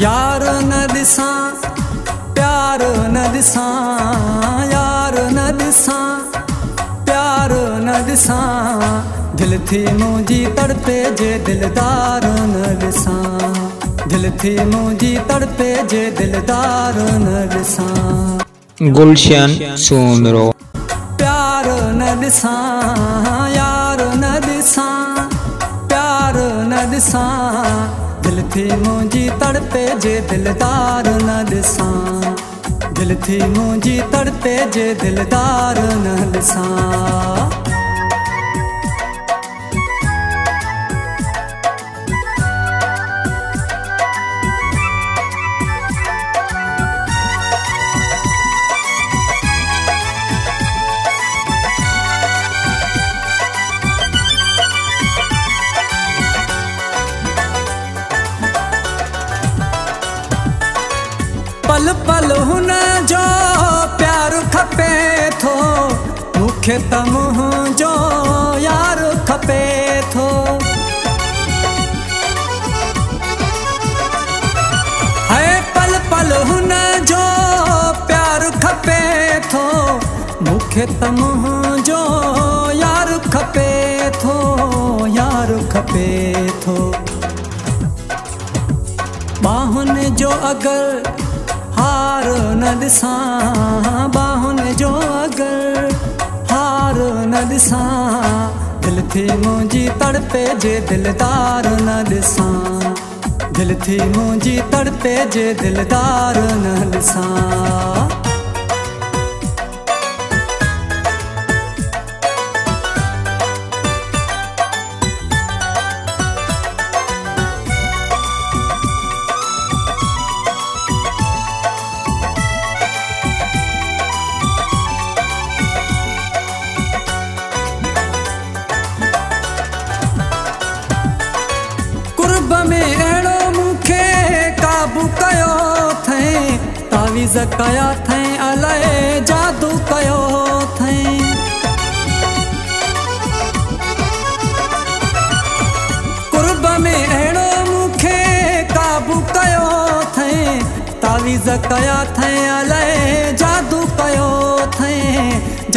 यार न ॾिसां प्यार न ॾिसां, यार न ॾिसां प्यार न ॾिसां, दिल थी मुंहिंजी तड़पे जे दिलदार न ॾिसां, दिल थी मुंहिंजी तड़पे जे दिलदार न ॾिसां। गुलशन सोमरो। प्यार न ॾिसां यार न ॾिसां, प्यार न ॾिसां, दिल थी मुंहिंजी तड़पे जे दिलदार न ॾिसां, दिल थी मुंहिंजी तड़पे जे दिलदार न ॾिसां। पल पल हुन जो प्यार खपे थो, मूंखे त मुंहिंजो यार खपे थो। है पल पल हुन जो प्यार खपे थो, मूंखे त मुंहिंजो यार खपे थो, यार खपे थो। बाहुनि जो अगर हार न ॾिसां, बाहुनि जो अगर हार न ॾिसां, दिल थी मुंहिंजी तड़पे जे दिलदार न ॾिसां, दिल थी मुंहिंजी तड़पे जे दिलदार न ॾिसां। में अहिड़ो मूंखे काबू कयो अथई, तावीज़ कया अथई, अलाए जादू कयो अथई। कुर्ब में अहिड़ो मूंखे काबू कयो अथई, तावीज़ कया अथई, अलाए जादू कयो अथई,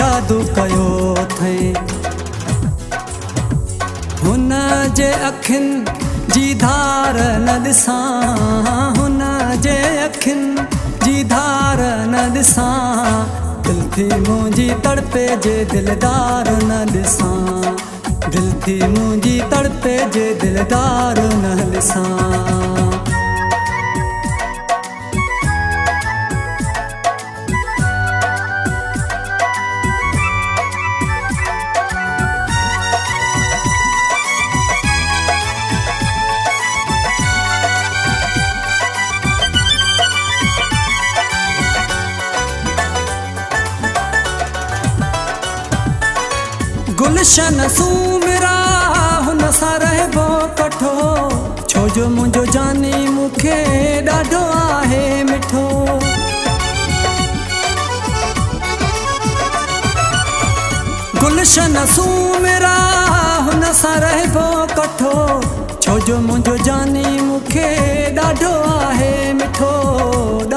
जादू कयो अथई। हुन जे अखियुनि जी धार न ॾिसां, हुन जे अखियुनि जी धार न ॾिसां, दिल थी मुंहिंजी तड़पे जे दिलदार न ॾिसां, दिल थी मुंहिंजी तड़पे जे दिलदार न ॾिसां। गुलशन सूमरा हुन सां रहबो कठो, छो जो मुंहिंजो जानी मूंखे ॾाढो आहे मिठो। गुलशन सूमरा हुन सां रहबो कठो, छो जो मुंहिंजो जानी मूंखे ॾाढो आहे मिठो,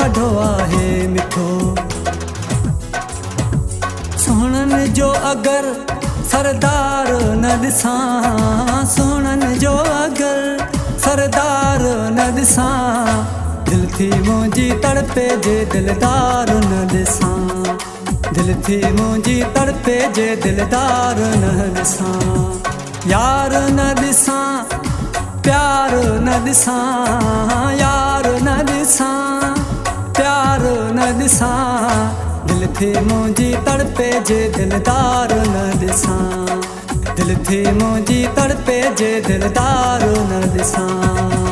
ॾाढो आहे मिठो। सोहणनि जो अगर सरदार न ॾिसां, सोहणनि जो अगर सरदार न ॾिसां, दिल थी मुंहिंजी तड़पे जे दिलदार न ॾिसां, दिल थी मुंहिंजी तड़पे जे दिलदार न ॾिसां। यार न ॾिसां प्यार न ॾिसां, यार न ॾिसां प्यार न ॾिसां, दिल थी मुंहिंजी तड़पे जे दिलदार न ॾिसां, दिल थी मुंहिंजी तड़पे जे दिलदार न ॾिसां।